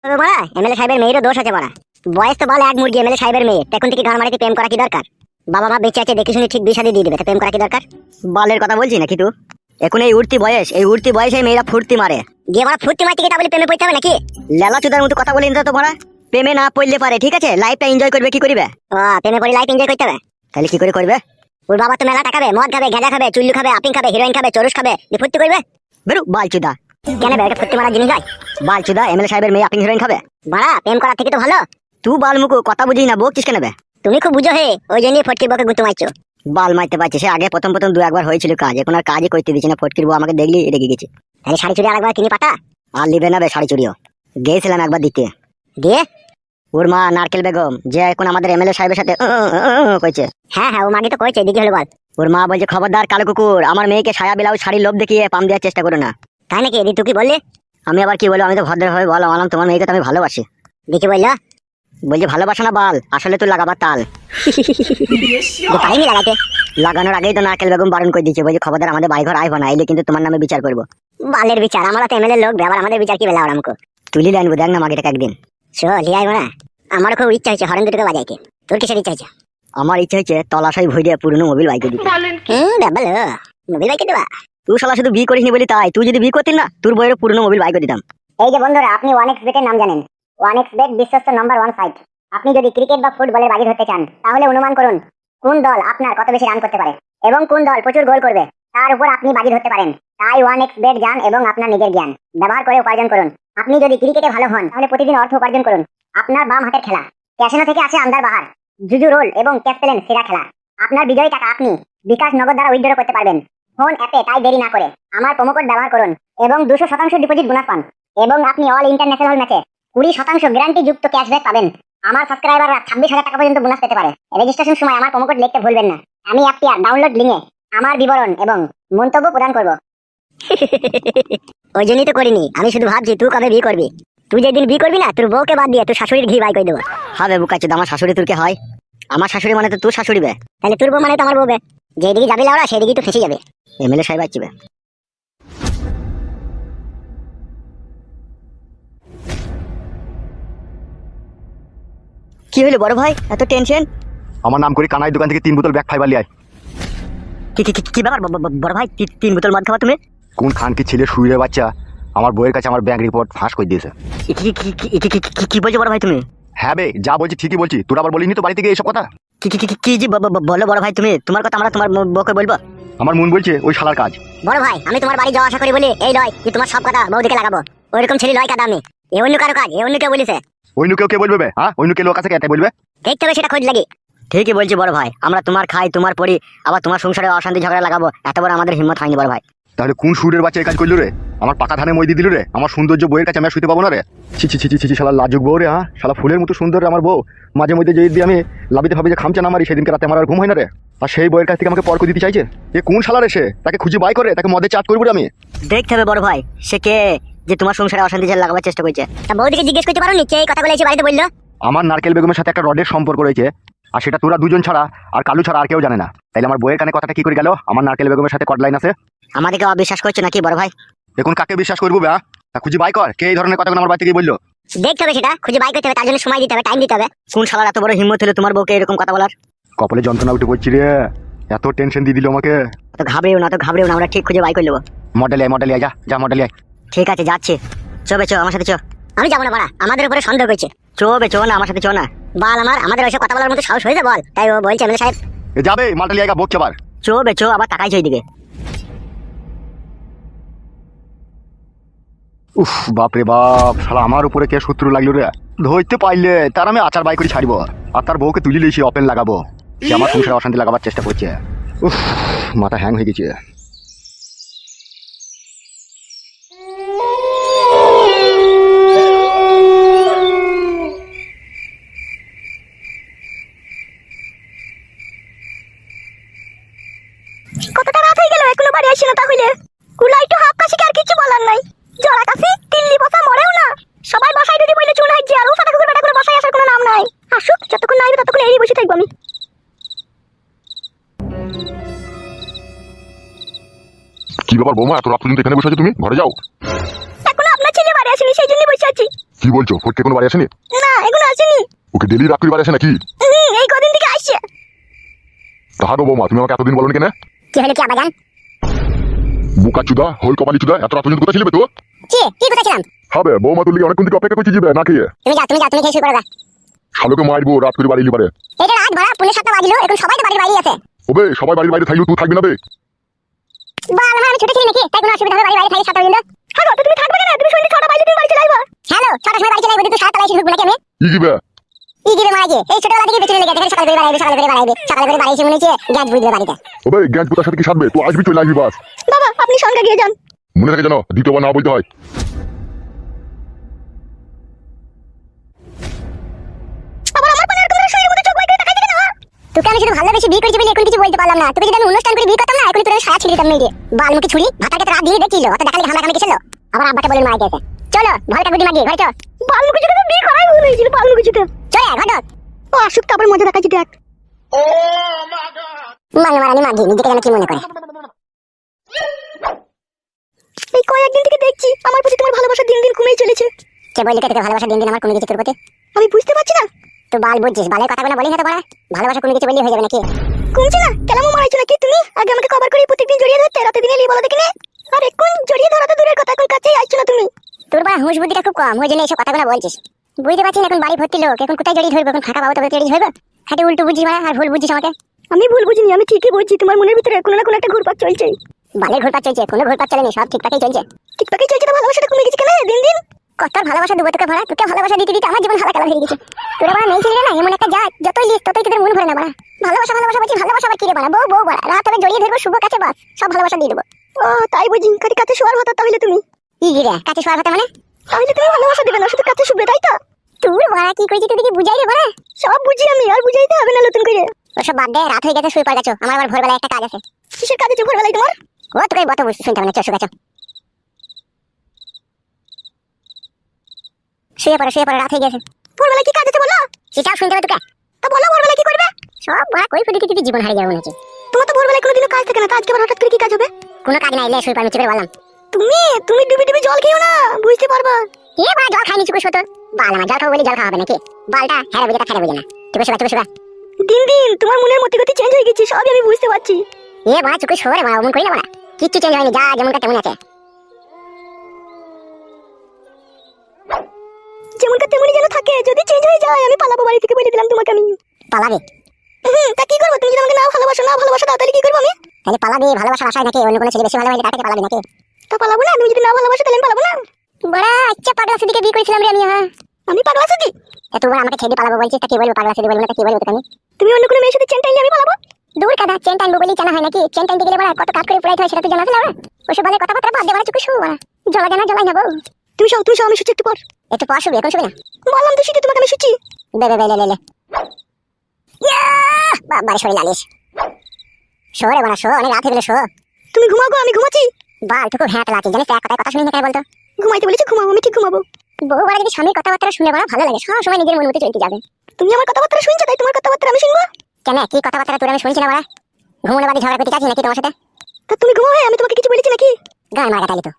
তবে বড়া এমএলএ সাহেবের মেয়েরও দোষ আছে বড়া। বয়স তো বল এক মুরগি, এমএলএ সাহেবের মেয়ে এখন থেকে গান মারিতে প্রেম করা কি দরকার? বাবা মা বেঁচে আছে দেখে শুনে ঠিক বিয়ে শাদী দিয়ে দেবে, প্রেম করা কি দরকার? বালের কথা বলছি নাকি তুই? এখন এই উঠতি বয়সে মেয়েরা ফুর্তি মারে। গিয়ে বড়া ফুর্তি মারতে গিয়ে তা বলে প্রেমে পড়তে হবে নাকি? লেলা চুদার মতো কথা বলি না তো বড়া। প্রেমে না পড়লে পারে, ঠিক আছে, লাইফটা এনজয় করবে কি করিবে? ও প্রেমে পড়ে লাইফ এনজয় করতে হবে? তাহলে কি করে করবে? ওর বাবা তো মেলা টাকা খাবে, মদ খাবে, গাঁজা খাবে, চুল্লু খাবে, আপিং খাবে, হিরোইন খাবে, চরুস খাবে, দিয়ে ফুর্তি করবে? বেরু বালচুদা। কেন বে, এটা ফুর্তি মারার জিনিস হয়? বালচুদা, এমএলএ সাহেবের মেয়ে আপিং হিরোইন খাবে? বড়া প্রেম করার থেকে তো ভালো। তুই বালমুকু কথা বুঝিস না, বকছিস কেন বে? তুমি খুব বুঝো হে, ওই জন্যই ফটকির বকে গুঁতো মারছো। বাল মারতে পারছিস, সে আগে প্রথম দু একবার হয়েছিল কাজ, এখন আর কাজই করতে দিচ্ছি না। ফটকির বউ আমাকে দেখলি রেগে গেছে। তাহলে শাড়ি চুড়ি আরেকবার কিনে পাঠা। আর লিবে না বে শাড়ি চুড়িও। গিয়েছিলাম একবার দিতে। দিয়ে ওর মা নারকেল বেগম, যে এখন আমাদের এমএলএ সাহেবের সাথে কইছে। হ্যাঁ ও মাকে তো কইছে, এদিকে হলো বল। ওর মা বলছে, খবরদার কালো কুকুর, আমার মেয়েকে সায়া ব্লাউজ শাড়ির লোভ দেখিয়ে পাম দেওয়ার চেষ্টা করো না। তাই নাকি? এদিকে তুই কি বললি? আমি আবার কি বলবো, আমি তো ভদ্রভাবে বললাম তোমার মেয়েকে তো আমি ভালোবাসি। দেখি বললো বলছে ভালোবাসা না বাল, আসলে তুই লাগাবার তাল। পারিনি লাগাইতে। লাগানোর আগেই তো নারকেল বেগম বারণ করে দিয়েছে, বলছে খবরদার আমাদের বাড়িঘর আইব না, এলে কিন্তু তোমার নামে বিচার করবো। বালের বিচার? আমরা তো এমএলএ লোক, আবার আমাদের বিচার কি বেলা আমাকে? তুলি আনবো, দেখ না মাগিটাকে একদিন। চল আইব না। আমার খুব ইচ্ছা হচ্ছে হরেন দুটোকে বাজাইতে। তোর কিসের ইচ্ছা হচ্ছে? আমার ইচ্ছা হচ্ছে তলাশাই ভই দিয়ে পুরনো মোবিল বাইকে দিতে। ডাবল মোবিল বাইকে দেবা? তুই শালা শুধু বিয়ে করিসনি বলি তাই, তুই যদি বিয়ে করতিস না, তোর বইয়ের পুরনো মোবিল বাইকে দিতাম। এই যে বন্ধুরা, আপনি 1xBet এর নাম জানেন? 1xBet বিশ্বস্ত নম্বর 1 সাইট। আপনি যদি ক্রিকেট বা ফুটবলের বাজি ধরতে চান, তাহলে অনুমান করুন কোন দল আপনার কত বেশি রান করতে পারে এবং কোন দল প্রচুর গোল করবে, তার উপর আপনি বাজি ধরতে পারেন। তাই 1xBet জান এবং আপনার নিজের জ্ঞান ব্যবহার করে উপার্জন করুন। আপনি যদি ক্রিকেটে ভালো হন, তাহলে প্রতিদিন অর্থ উপার্জন করুন। আপনার বাম হাতের খেলা ক্যাসিনো থেকে আসে আন্দার বাহার, জুজু রোল এবং ক্যাশ পেলেন সেরা খেলা। আপনার বিজয়ী টাকা আপনি বিকাশ নগদ দ্বারা উইথড্র করতে পারবেন ফোন অ্যাপে। তাই দেরি না করে আমার প্রোমো কোড ব্যবহার করুন এবং 200% ডিপোজিট বোনাস পান এবং আপনি অল ইন্টারন্যাশনাল ম্যাচে 20% গ্যারান্টি যুক্ত ক্যাশব্যাক পাবেন। আমার সাবস্ক্রাইবাররা 26,000 টাকা পর্যন্ত বোনাস পেতে পারে। রেজিস্ট্রেশন সময় আমার প্রোমো কোড লিখতে ভুলবেন না। আমি অ্যাপটি ডাউনলোড লিংকে আমার বিবরণ এবং মন্তব্য প্রদান করব। ওই জন্যই তো করিনি, আমি শুধু ভাবছি তুই কবে বিয়ে করবি। তুই যেদিন বিয়ে করবি না, তোর বউকে বাদ দিয়ে তোর শাশুড়ির ঘি বাই করে দেবো। হবে বুকাচ্ছে, আমার শাশুড়ি তোর কে হয়? আমার শাশুড়ি মানে তো তোর শাশুড়ি বে। তাহলে তোর বউ মানে তো আমার বউ বে। যেদিকে যাবি লাউড়া সেদিকেই তো ফেঁসে যাবে। এমএলএ সাহেব আসবে। কি হলো বড় ভাই, এত টেনশন? আমার নাম করে কানাই দোকান থেকে 3 বোতল ব্যাগ ফাইবার লিয়াই। কি ব্যাপার বড় ভাই, 3 বোতল মদ খাওয়া তুমি? কোন খান কি ছেলে শুয়ে বাচ্চা আমার বইয়ের কাছে আমার ব্যাংক রিপোর্ট ফাঁস করে দিয়েছে। কি বলছো বড় ভাই তুমি? হ্যাঁ বে, যা বলছি ঠিকই বলছি। তোর আবার বলিনি তো বাড়ি থেকে এইসব কথা? কি যে বলো বড় ভাই তুমি, তোমার কথা আমরা তোমার বউকে বলবো? আমার মন বলছে ওই শালার কাজ। বড় ভাই, আমি তোমার বাড়ি যাওয়া আশা করি বলি এই লয় যে তোমার সব কথা বউদিকে লাগাবো। ওইরকম ছেলে লয় কাদা আমি। এ অন্য কারো কাজ, এ অন্য কেউ বলেছে। অন্য কেউ কে বলবে বে? হ্যাঁ, অন্য কেউ লোক আছে কে বলবে? দেখতে হবে সেটা খোঁজ লাগি। ঠিকই বলছি বড় ভাই, আমরা তোমার খাই তোমার পড়ি, আবার তোমার সংসারে অশান্তি ঝগড়া লাগাবো, এত বড় আমাদের হিম্মত হয়নি বড় ভাই। তাহলে কোন সুরের বাচ্চা এই কাজ করলো রে? আমার পাকা ধানে মই দিয়ে দিল রে। আমার সৌন্দর্য বইয়ের কাছে আমি আর শুতে পাবো না রে। ছি শালা লাজুক বউ রে। হ্যাঁ, শালা ফুলের মতো সুন্দর রে আমার বউ। মাঝে মধ্যে যদি আমি লাভিতে ভাবি যে খামচা না মারি, সেদিনকে রাতে আমার আর ঘুম হয় না রে। আর সেই বইয়ের কাছ থেকে আমাকে পর করে দিতে চাইছে। এ কোন শালার এসে? তাকে খুঁজে বাই করে তাকে মদে চাট করবো রে আমি। দেখতে হবে বড় ভাই, সে কে যে তোমার সংসারে অশান্তি লাগাবার চেষ্টা করছে। তা বউদিকে জিজ্ঞেস করতে পারো নি কে এই কথাগুলো এসে বাড়িতে বললো? আমার নারকেল বেগমের সাথে একটা রডের সম্পর্ক রয়েছে, আর সেটা তোরা দুজন ছাড়া আর কালু ছাড়া আর কেউ জানে না। তাইলে আমার বইয়ের কানে কথাটা কি করে গেল? আমার নারকেল বেগমের সাথে কট লাইন আছে। আমাদেরকে অবিশ্বাস করছো নাকি বড় ভাই? এখন কাকে বিশ্বাস করবো বে? তা খুঁজে বাই কর কে এই ধরনের কথাগুলো আমার বাড়ি থেকে বললো। দেখতে হবে সেটা খুঁজে বাই করতে হবে, তার জন্য সময় দিতে হবে, টাইম দিতে হবে। কোন শালার এত বড় হিম্মত হলো তোমার বউকে এরকম কথা বলার? কপালে যন্ত্রণা উঠে পড়ছি রে, এত টেনশন দিয়ে দিল আমাকে। তো ঘাবড়েও না, আমরা ঠিক খুঁজে বাই করে নেবো। মডেল আয় যা মডেল আয়। ঠিক আছে যাচ্ছি, চো আমার সাথে চো। আমি যাবো না বাড়া, আমাদের উপরে সন্দেহ করছে। চো না আমার সাথে চো না। বল আমাদের ওইসব কথা বলার মতো সাহস হয়েছে বল? তাই ও বলছে এমএলএ সাহেব এ যাবে মডেল আয় বকছে আবার। চো আবার তাকাইছে ওইদিকে। উফ বাপরে বাপ, শালা আমার উপরে কে শত্রু লাগলো রে। ধরতে পাইলে তার আমি আচার বাই করে ছাড়ব, আর তার বউকে তুলে লিয়েছি ওপেন লাগাবো। সে আমার সংসারে অশান্তি লাগাবার চেষ্টা করছে। উফ, মাথা হ্যাং হয়ে গেছে। কতটা রাত হয়ে গেল এখনো বাড়ি আসি না? তাহলে কুলা একটু হাফ কাশি আর কিছু বলার নাই। জরা কাশি তিল্লি বসা মরেও না। সবাই বসাই যদি বলে চুন হাইছে, আর ও ফাটা কুকুর বেটা করে বসাই আসার কোনো নাম নাই। আসুক, যতক্ষণ না আইবে ততক্ষণ এরই বসে থাকবো আমি। কি ব্যাপার বৌমা, এত রাত পর্যন্ত এখানে বসে আছো তুমি? ঘরে যাও। এখনো আপনার ছেলে বাড়ি আসেনি, সেই জন্যই বসে আছি। কি বলছো? ফটকে কোনো বাড়ি আসেনি? না এখনো আসেনি। ওকে ডেলি রাত করে বাড়ি আসে নাকি? এই কদিন থেকে আসছে। তাহাগো বৌমা, তুমি আমাকে এতদিন বলোনি কেন? কি হলো কি আবাজান? বুকা চুদা, হোল কপালি চুদা, এত রাত পর্যন্ত কোথায় ছিলে তো? কি কথা ছিলাম? হবে বৌমা, তুই অনেকক্ষণ থেকে অপেক্ষা করছি যাবে না খেয়ে। তুমি যাও তুমি খেয়ে শুরু করো গা। শালোকে মারবো রাত করে বাড়ি এলি পারে। এটা রাত ভরা 7:30 বাজলো, এখন সবাই তো বাড়ির বাইরে আছে। ওবে সবাই বাড়ির বাইরে থাকলেও তুই থাকবি না বে? বাল আমার আমি ছোট ছিলি নাকি? তাই কোনো অসুবিধা হবে বাড়ির বাইরে থাকি 7টা পর্যন্ত? হ্যাঁ তো তুমি থাকবে কেন? তুমি সন্ধ্যে 6টা বাজলে তুমি বাড়ি চলে আইবা। হ্যালো 6টার সময় বাড়ি চলে আইবা, তুই 7টা বাজে ঢুকবো নাকি আমি? ই দিবে ই দিবে মারাজে। এই ছোটবেলা থেকে পেছনে লেগে আছে, সকালে করে বাড়াইবে সকালে করে বাড়ি এসে মনে হচ্ছে গ্যাস বুঝবে বাড়িতে। ওবে গ্যাস পোতার সাথে কি সাধবে? তুই আসবি চলে আসবি বাস। বাবা আপনি সঙ্গে গিয়ে যান। মনে থাকে জানো, দ্বিতীয়বার না বলতে হয়। আবার আমার পানের তোমার শরীরের মধ্যে চোখ বাইরে তাকাই দিকে না। তোকে আমি শুধু ভালোবেসে বিয়ে করেছি বলে এখন কিছু বলতে পারলাম না। তোকে যদি আমি অনুষ্ঠান করে বিয়ে করতাম না, এখন তোর সারা ছিঁড়ে দিতাম মেয়ে। বালমুখী ছুরি ভাতাকে তো রাত দিয়ে দেখছিল, অত দেখালে ঘামা কিসের? আবার আব্বাকে বলে মারা গেছে। চলো ভালটা গুদি মাগিয়ে ঘরে চল। বালমুখী ছুরি তো বিয়ে করাই ভুল হয়েছিল। বালমুখী ছুরি চলে ঘটক। ও আসুক তারপর মজা দেখাচ্ছি দেখ। মানে মারানি মাগি নিজেকে যেন কি মনে করে। এই কয়েকদিন থেকে দেখছি আমার প্রতি তোমার ভালোবাসা দিন দিন কমেই চলেছে। কে বললি তোকে ভালোবাসা দিন দিন আমার কমে গেছে তোর প্রতি? আমি বুঝতে পারছি না। তো বাল বুঝছিস, বালের কথাগুলো বলি না তো বড়া। ভালোবাসা কমে গেছে বললি হয়ে যাবে নাকি? কমছে না? কেলামও মারাইছো নাকি তুমি? আগে আমাকে কভার করে প্রত্যেকদিন জড়িয়ে ধরতে, রাতে দিনে লিয়ে বলো দেখি না। আর এখন জড়িয়ে ধরা তো দূরের কথা, এখন কাছেই আসছো না তুমি। তোর বড়া হুঁশ বুদ্ধিটা খুব কম, ওই জন্য এইসব কথাগুলো বলছিস। বুঝতে পারছিস না এখন বাড়ি ভর্তি লোক, এখন কোথায় জড়িয়ে ধরবো? এখন ফাঁকা পাবো তবে জড়িয়ে ধরবো? খাটে উল্টো বুঝিস বড়া, আর ভুল বুঝিস আমাকে। আমি ভুল বুঝিনি, আমি ঠিকই বলছি। তোমার মনের ভিতরে কোনো না কোনো একটা ঘুরপাক চলছে। বালের ঘুরপাক চলছে? কোনো ঘুরপাক চলেনি, সব ঠিকঠাকই চলছে। ঠিকঠাকই চলছে তো ভালোবাসাটা কমে গেছে কেন দিন দিন? কত ভালোবাসা দেবো তোকে ভরা? তোকে ভালোবাসা দিতে দিতে আমার জীবন হালাকালা হয়ে গেছে। তোরা বড়া মেয়ে ছেলে না এমন একটা জাত, যতই লিস ততই তোদের মন ভরে না বড়া। ভালোবাসা ভালোবাসা বলছি, ভালোবাসা আবার কি রে বড়া? বউ বড়া, রাত হবে জড়িয়ে ধরবো, শুভ কাছে বাস সব ভালোবাসা দিয়ে দেবো। ও তাই বুঝি? কাছে শোয়ার কথা তাহলে তুমি? কি রে কাছে শোয়ার কথা মানে? তাহলে তুমি ভালোবাসা দেবে না, শুধু কাছে শুবে তাই তো? তুই বড়া কি কইছিস? তুই কি বুঝাই রে বড়া? সব বুঝি আমি, আর বুঝাইতে হবে না নতুন করে। ওসব বাদ দে, রাত হয়ে গেছে, শুয়ে পড়ে গেছো। আমার আবার ভোরবেলা একটা কাজ আছে। কিসের কাজ আছে ভোরবেলায় তোমার? ও তোকে বত শুনতে হবে না, চল শুয়ে গেছো। শুয়ে পড়ে রাত হয়ে গেছে। ভোরবেলা কি কাজ আছে বলো? সেটাও শুনতে হবে তোকে। তো বলো ভোরবেলা কি করবে? সব বড়া কই ফুটি কিছু জীবন হারিয়ে যাবে মনে হচ্ছে। তোমার তো ভোরবেলা কোনোদিনও কাজ থাকে না, তো আজকে আবার হঠাৎ করে কি কাজ হবে? কোনো কাজ নাই, লে শুয়ে পড়ে চেপে বললাম। তুমি ডুবি জল খেও না, বুঝতে পারবা। এ বড়া জল খাইনি চুকুস তো। বাল আমার জল খাবো বলে জল খাওয়া হবে নাকি? বালটা হেরে বুঝে তা ফেরে বুঝে না। চুকুস শুবা। দিন দিন তোমার মনের মতি গতি চেঞ্জ হয়ে গেছে, সবই আমি বুঝতে পারছি। এ বড়া চুকুস শোরে বড়া, অমন করি না বড়া। কিচ্ছু চেঞ্জ হয়নি, যা যেমনটা তেমন আছে। যেমনটা তেমনই যেন থাকে, যদি চেঞ্জ হয়ে যায় আমি পালাবো বাড়ি থেকে, বলে দিলাম তোমাকে আমি। পালাবে? তা কি করবো? তুমি যদি আমাকে না ভালোবাসা দাও তাহলে কি করবো আমি? তাহলে পালাবে? ভালোবাসার আশায় নাকি? অন্য কোনো ছেলে বেশি ভালোবাসে তাকে পালাবে নাকি? তা পালাবো না, তুমি যদি না ভালোবাসো তাহলে আমি পালাবো না। বড়া আচ্ছা পাগলা সিদিকে বিয়ে করেছিলাম রে আমি। হ্যাঁ আমি পাগলা সিদি? এত বড় আমাকে ছেড়ে পালাবো বলছিস, তা কি বলবো? পাগলা সিদি বলবো না তা কি বলবো তোকে আমি? তুমি অন্য কোনো মেয়ের সাথে চেন টাইলে আমি পালাবো? দূর কাদা, চেন টাইনবো বলেই জানা হয় নাকি? চেন টাইনতে গেলে বড়া কত কাট করে পুরাইতে হয় সেটা তুই জানা আছে না? ওসব বলে কথাবার্তা বাদ দে বড়া, চুকুস বড়া। জ্বলা জানা জ্বলাই নেবো। তুমি সব আমি শুচ্ছি একটু পর। একটু পর শুবি, এখন শুবি না? বললাম তো শুতে তোমাকে আমি শুচ্ছি। লে বাবারে শরীর লালিস। শোরে বড়া শো, অনেক রাত হয়ে গেল শো। তুমি ঘুমাও গো, আমি ঘুমাচ্ছি। বাল টুকু ভ্যাট লাচিস, জানিস এক কথা শুনি না কেন বলতো? ঘুমাইতে বলেছি ঘুমাবো, আমি ঠিক ঘুমাবো। বউ বড়া যদি স্বামীর কথাবার্তা শুনে বড়া ভালো লাগে, সব সময় নিজের মন মতো চলতে যাবে। তুমি আমার কথাবার্তা শুনছো তাই তোমার কথাবার্তা আমি শুনবো কেন? কি কথাবার্তা তোর আমি শুনছি না বড়া? ঘুমোলে বাদে ঝগড়া করতে চাচ্ছি নাকি তোমার সাথে? তা তুমি ঘুমাও, আমি তোমাকে কিছু বলেছি নাকি? গান মারা তাইলে তো।